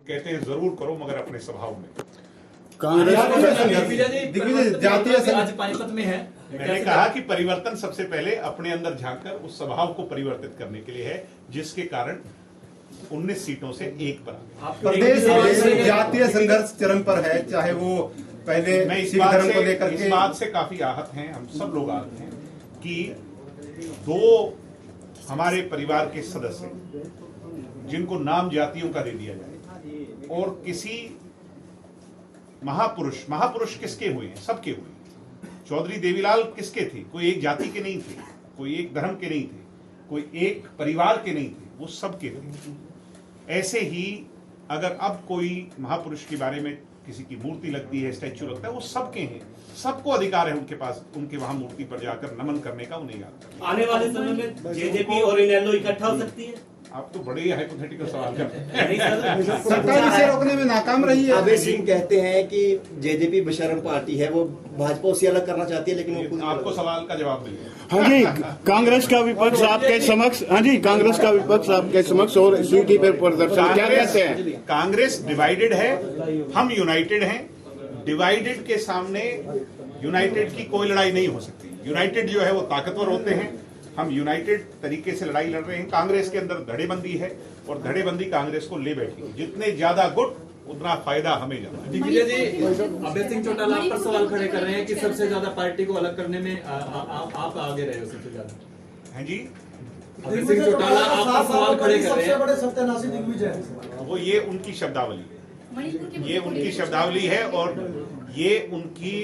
कहते हैं जरूर करो मगर अपने स्वभाव में। कांग्रेस आज पानीपत में है। मैंने कहा कि परिवर्तन सबसे पहले अपने अंदर झांककर उस स्वभाव को परिवर्तित करने के लिए है, जिसके कारण 19 सीटों से एक पर प्रदेश में जातीय संघर्ष चरम पर है, चाहे वो पहले मैं इस बात से काफी आहत हैं, हम सब लोग आहत हैं कि 2 हमारे परिवार के सदस्य जिनको नाम जातियों का दे दिया जाए और किसी महापुरुष किसके हुए हैं? सबके हुए। चौधरी देवीलाल किसके थे? कोई एक जाति के नहीं थे, कोई एक धर्म के नहीं थे, कोई एक परिवार के नहीं थे, वो सबके थे। ऐसे ही अगर अब कोई महापुरुष के बारे में किसी की मूर्ति लगती है, स्टैच्यू लगता है, वो सबके हैं, सबको अधिकार है उनके पास, उनके वहां मूर्ति पर जाकर नमन करने का, उन्हें याद करने का। आने वाले समय में जेजेपी और इनेलो इकट्ठा हो सकती है? आप तो बड़े ही हाइपोथेटिकल सवाल करते हैं। सरकार इसे रोकने में नाकाम रही है। अभय सिंह कहते हैं कि जेजेपी बेशर्म पार्टी है, वो भाजपा उसे अलग करना चाहती है, लेकिन वो खुद आपको सवाल का जवाब मिल गया। हाँ जी, कांग्रेस का विपक्ष आपके समक्ष, हाँ जी, कांग्रेस का विपक्ष आपके समक्ष और सीटी पे प्रदर्शन क्या कहते हैं? कांग्रेस डिवाइडेड है, हम यूनाइटेड हैं। डिवाइडेड के सामने यूनाइटेड की कोई लड़ाई नहीं हो सकती। यूनाइटेड जो है वो ताकतवर होते हैं, हम यूनाइटेड तरीके से लड़ाई लड़ रहे हैं। कांग्रेस के अंदर धड़ेबंदी है और धड़ेबंदी कांग्रेस को ले बैठी है। जितने ज्यादा गुट उतना फायदा हमें ज्यादा है। दिग्विजय जी, अभय सिंह चौटाला आप पर सवाल खड़े कर रहे हैं कि सबसे ज्यादा पार्टी को अलग करने में आप आगे रहे हो सबसे ज्यादा। हैं जी, अभय सिंह चौटाला आप पर सवाल खड़े कर रहे हैं। सबसे बड़े सत्यानाशी दिग्विजय, वो ये उनकी शब्दावली है, ये उनकी शब्दावली है और ये उनकी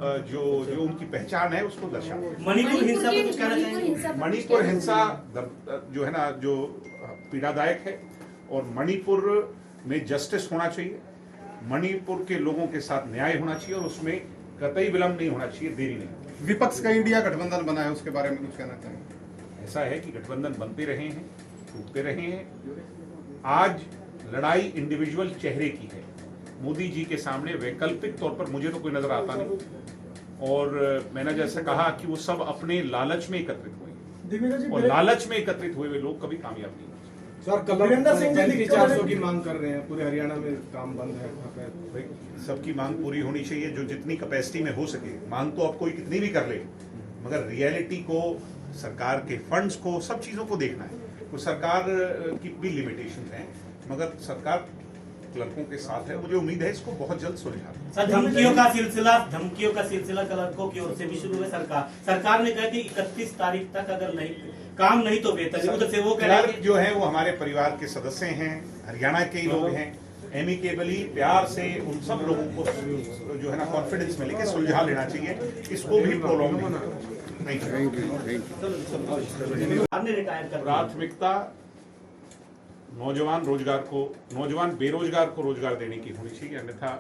जो उनकी पहचान है उसको दर्शाता है। मणिपुर हिंसा पर कुछ कहना चाहेंगे? मणिपुर हिंसा जो है ना, जो पीड़ादायक है और मणिपुर में जस्टिस होना चाहिए, मणिपुर के लोगों के साथ न्याय होना चाहिए और उसमें कतई विलंब नहीं होना चाहिए, देरी नहीं। विपक्ष का इंडिया गठबंधन बना है, उसके बारे में कुछ कहना चाहेंगे? ऐसा है कि गठबंधन बनते रहे हैं, टूटते रहे हैं। आज लड़ाई इंडिविजुअल चेहरे की है। मोदी जी के सामने वैकल्पिक तौर पर मुझे तो कोई नजर आता नहीं और मैंने जैसे कहा कि वो सब अपने लालच में एकत्रित हुए और लालच में एकत्रित हुए वे लोग कभी कामयाब नहीं होते। सर, कल 400 की मांग कर रहे हैं, पूरे हरियाणा में काम बंद है। भाई सबकी मांग पूरी होनी चाहिए, जो जितनी कैपेसिटी में हो सके। मांग तो अब कोई कितनी भी कर ले, मगर रियलिटी को, सरकार के फंड्स को, सब चीजों को देखना है। तो सरकार की भी लिमिटेशन है, मगर सरकार क्लर्कों के साथ है। मुझे उम्मीद है इसको बहुत जल्द सुलझा। सर, धमकियों का सिलसिला क्लर्कों की ओर से भी शुरू है। सरकार ने कहा कि 31 तारीख तक अगर नहीं काम नहीं तो वेतन उधर से वो क्लर्क जो है वो हमारे परिवार के सदस्य हैं, हरियाणा के ही लोग हैं। एमिकेबली प्यार से उन सब लोगों को जो है ना कॉन्फिडेंस में लेके सुलझा लेना चाहिए, इसको भी प्रोलॉन्ग नहीं करना। प्राथमिकता नौजवान बेरोजगार को रोजगार देने की होनी चाहिए, अन्यथा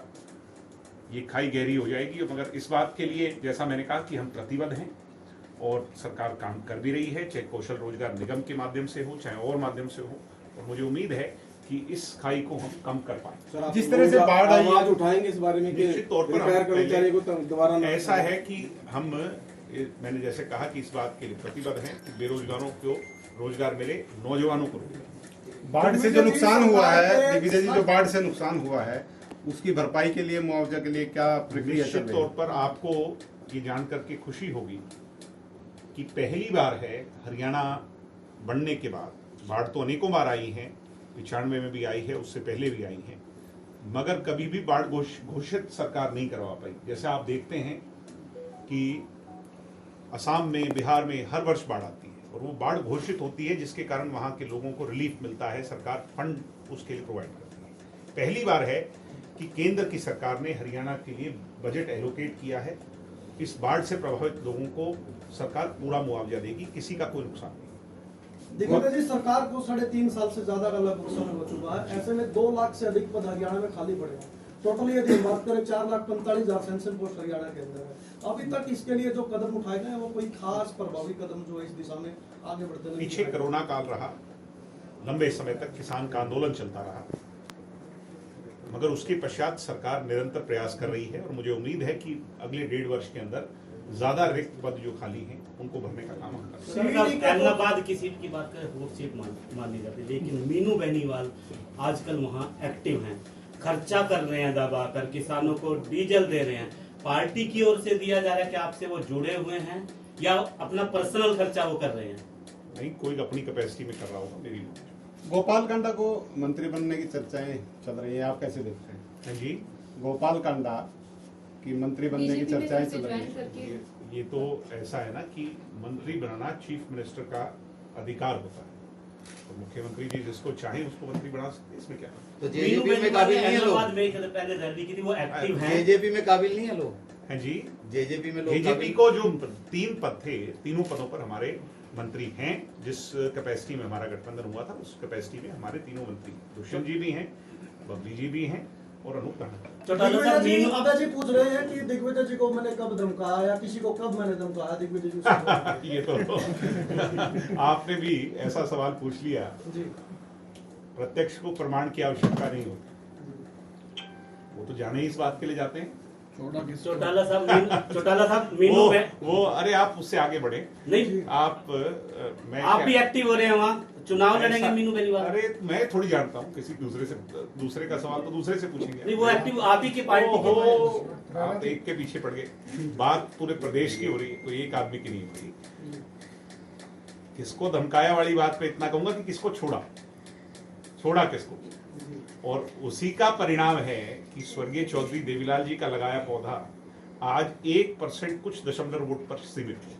ये खाई गहरी हो जाएगी। मगर इस बात के लिए जैसा मैंने कहा कि हम प्रतिबद्ध हैं और सरकार काम कर भी रही है, चाहे कौशल रोजगार निगम के माध्यम से हो, चाहे और माध्यम से हो। और मुझे उम्मीद है कि इस खाई को हम कम कर पाएं। जिस तरह से बाढ़ आई, आवाज उठाएंगे इस बारे में कि निश्चित तौर पर कर्मचारी को दोबारा ऐसा है कि हम, मैंने जैसे कहा कि इस बात के लिए प्रतिबद्ध हैं कि बेरोजगारों को रोजगार मिले, नौजवानों को रोजगार। बाढ़ से जो नुकसान हुआ है दिग्विजय जी, जो बाढ़ से नुकसान हुआ है उसकी भरपाई के लिए, मुआवजा के लिए क्या प्रक्रिया? निश्चित तौर पर आपको ये जानकर के खुशी होगी कि पहली बार है हरियाणा बनने के बाद, बाढ़ तो अनेकों बार आई है, 95 में भी आई है, उससे पहले भी आई है, मगर कभी भी बाढ़ घोषित सरकार नहीं करवा पाई। जैसे आप देखते हैं कि असम में, बिहार में हर वर्ष बाढ़ आती है और वो बाढ़ घोषित होती है, जिसके कारण वहां के लोगों को रिलीफ मिलता है, सरकार फंड उसके लिए प्रोवाइड करती है। पहली बार है कि केंद्र की सरकार ने हरियाणा के लिए बजट एलोकेट किया है। इस बाढ़ से प्रभावित लोगों को सरकार पूरा मुआवजा देगी, किसी का कोई नुकसान नहीं। दिग्विजय जी, सरकार को 3.5 साल से ज्यादा का लगभग समय हो चुका है। ऐसे में 2 लाख से अधिक पद हरियाणा में खाली पड़े हैं। टोटली यदि बात करें 4,45,000 सेंसन पोस्ट हरियाणा के अंदर है। अभी तक इसके लिए जो कदम उठाए गए हैं वो कोई खास प्रभावी कदम जो इस दिशा में आगे बढ़ते नहीं। पीछे कोरोना काल रहा, लंबे समय तक किसान का आंदोलन चलता रहा, मगर उसके पश्चात सरकार निरंतर प्रयास कर रही है और मुझे उम्मीद है कि अगले 1.5 वर्ष के अंदर ज्यादा रिक्त पद जो खाली हैं उनको भरने का काम हम करेंगे। अहमदाबाद की सीट की बात करें, वो सीट मान ली जाती है, लेकिन मीनू बेनीवाल आजकल वहाँ एक्टिव हैं, खर्चा कर रहे हैं दबा कर, किसानों को डीजल दे रहे हैं। पार्टी की ओर से दिया जा रहा है कि आपसे वो जुड़े हुए हैं या अपना पर्सनल खर्चा वो कर रहे हैं? नहीं, कोई अपनी कैपेसिटी में कर रहा होगा मेरी। गोपाल कांडा को मंत्री बनने की चर्चाएं चल रही हैं, आप कैसे देखते हैं? हाँ जी, गोपाल कांडा की मंत्री बनने की चर्चाएं चल रही हैं। ये तो ऐसा है ना कि मंत्री बनाना चीफ मिनिस्टर का अधिकार होता है, तो मुख्यमंत्री जी जिसको चाहे उसको मंत्री बना सकते हैं, इसमें क्या है? तो जेजेपी में काबिल नहीं है हैदराबाद लोग, में पहले रैली की थी, वो एक्टिव हैं। जेजेपी में काबिल नहीं है लोग, हाँ जी, जेजेपी में लोग बीजेपी काबिल- को जो 3 पद थे, तीनों पदों पर हमारे मंत्री हैं। जिस कैपेसिटी में हमारा गठबंधन हुआ था उस कैपेसिटी में हमारे तीनों मंत्री, दुष्यंत जी भी हैं, बबली जी भी हैं और अनूप धानाका। चौटाला दिग्विजय साहब जी, मीनू अभय जी पूछ रहे हैं कि दिग्विजय जी को मैंने कब धमकाया या किसी को कब मैंने धमकाया दिग्विजय जी से? ये तो आपने भी ऐसा सवाल पूछ लिया। जी प्रत्यक्ष को प्रमाण की आवश्यकता नहीं होती, वो तो जाने ही इस बात के लिए जाते हैं। चौटाला साहब मीनू वो अरे आप उससे आगे बढ़े नहीं, आप मैं आप भी क्या- एक्टिव हो रहे हैं वहाँ, चुनाव लड़ेंगे ऐसा- मीनू बेनीवाल? अरे मैं थोड़ी जानता हूँ किसी दूसरे का सवाल तो दूसरे से पूछेंगे। नहीं, वो एक्टिव आप ही की पार्टी के ओहो, आप एक के पीछे पड़ गए। बात पूरे प्रदेश की हो रही है, कोई एक आदमी की नहीं हो रही। किसको धमकाया वाली बात पे इतना कहूंगा कि किसको छोड़ा किसको, और उसी का परिणाम है कि स्वर्गीय चौधरी देवीलाल जी का लगाया पौधा आज 1% कुछ दशमलव वोट पर सीमित है।